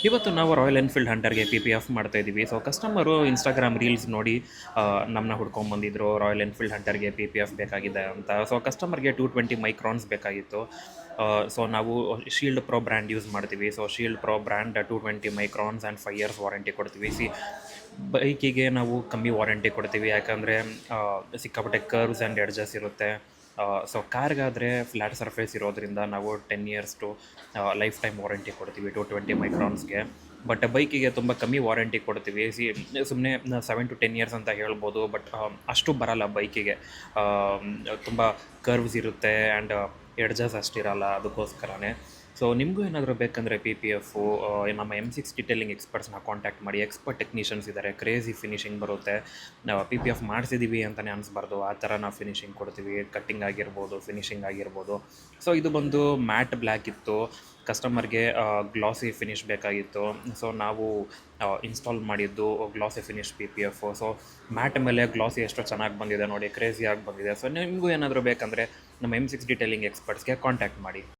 ಇವತ್ತು ನಾವು royal Enfield ಹಂಟರ್ಗೆ PPF ಮಾಡ್ತಾಯಿದ್ದೀವಿ. ಸೊ ಕಸ್ಟಮರು ಇನ್ಸ್ಟಾಗ್ರಾಮ್ ರೀಲ್ಸ್ ನೋಡಿ ನಮ್ಮನ್ನ ಹುಡ್ಕೊಂಬಂದಿದ್ರು, ರಾಯಲ್ ಎನ್ಫೀಲ್ಡ್ ಹಂಟರ್ಗೆ PPF ಬೇಕಾಗಿದೆ ಅಂತ. ಸೊ ಕಸ್ಟಮರ್ಗೆ 220 ಮೈಕ್ರಾನ್ಸ್ ಬೇಕಾಗಿತ್ತು. ಸೊ ನಾವು ಶೀಲ್ಡ್ ಪ್ರೋ ಬ್ರ್ಯಾಂಡ್ ಯೂಸ್ ಮಾಡ್ತೀವಿ. So Shield Pro brand 220 microns and 5 years warranty ಕೊಡ್ತೀವಿ. ಬೈಕಿಗೆ ನಾವು ಕಮ್ಮಿ ವಾರಂಟಿ ಕೊಡ್ತೀವಿ, ಯಾಕಂದರೆ ಸಿಕ್ಕಾಪಟ್ಟೆ ಕರ್ವ್ಸ್ ಆ್ಯಂಡ್ ಎಡ್ಜಸ್ ಇರುತ್ತೆ. ಸೊ ಕಾರ್ಗಾದರೆ ಫ್ಲ್ಯಾಟ್ ಸರ್ಫೇಸ್ ಇರೋದ್ರಿಂದ ನಾವು 10 years to lifetime warranty ಕೊಡ್ತೀವಿ 220 ಮೈಕ್ರಾನ್ಸ್ಗೆ. ಬಟ್ ಬೈಕಿಗೆ ತುಂಬ ಕಮ್ಮಿ ವಾರಂಟಿ ಕೊಡ್ತೀವಿ. ಸುಮ್ಮನೆ 7 to 10 ಇಯರ್ಸ್ ಅಂತ ಹೇಳ್ಬೋದು, ಬಟ್ ಅಷ್ಟು ಬರಲ್ಲ ಬೈಕಿಗೆ. ತುಂಬ ಕರ್ವ್ಸ್ ಇರುತ್ತೆ ಆ್ಯಂಡ್ ಎಡ್ಜಸ್ ಅಷ್ಟಿರಲ್ಲ, ಅದಕ್ಕೋಸ್ಕರನೇ. ಸೊ ನಿಮಗೂ ಏನಾದರೂ ಬೇಕಂದರೆ PPF ನಮ್ಮ M6 ಡಿಟೇಲಿಂಗ್ ಎಕ್ಸ್ಪರ್ಟ್ಸ್ನ ಕಾಂಟ್ಯಾಕ್ಟ್ ಮಾಡಿ. ಎಕ್ಸ್ಪರ್ಟ್ ಟೆಕ್ನಿಷಿಯನ್ಸ್ ಇದ್ದಾರೆ, ಕ್ರೇಜಿ ಫಿನಿಷಿಂಗ್ ಬರುತ್ತೆ. ನಾವು PPF ಮಾಡಿಸಿದ್ದೀವಿ ಅಂತಲೇ ಅನಿಸ್ಬಾರ್ದು, ಆ ಥರ ನಾವು ಫಿನಿಷಿಂಗ್ ಕೊಡ್ತೀವಿ. ಕಟ್ಟಿಂಗ್ ಆಗಿರ್ಬೋದು, ಫಿನಿಷಿಂಗ್ ಆಗಿರ್ಬೋದು. ಸೊ ಇದು ಬಂದು ಮ್ಯಾಟ್ ಬ್ಲ್ಯಾಕ್ ಇತ್ತು, ಕಸ್ಟಮರ್ಗೆ ಗ್ಲಾಸಿ ಫಿನಿಷ್ ಬೇಕಾಗಿತ್ತು. ಸೊ ನಾವು ಇನ್ಸ್ಟಾಲ್ ಮಾಡಿದ್ದು ಗ್ಲಾಸಿ ಫಿನಿಷ್ PPF. ಸೊ ಮ್ಯಾಟ್ ಮೇಲೆ ಗ್ಲಾಸಿ ಎಷ್ಟು ಚೆನ್ನಾಗಿ ಬಂದಿದೆ ನೋಡಿ, ಕ್ರೇಜಿಯಾಗಿ ಬಂದಿದೆ. ಸೊ ನಿಮಗೂ ಏನಾದರೂ ಬೇಕಂದರೆ ನಮ್ಮ M6 ಡಿಟೇಲಿಂಗ್ ಎಕ್ಸ್ಪರ್ಟ್ಸ್ಗೆ ಕಾಂಟ್ಯಾಕ್ಟ್ ಮಾಡಿ.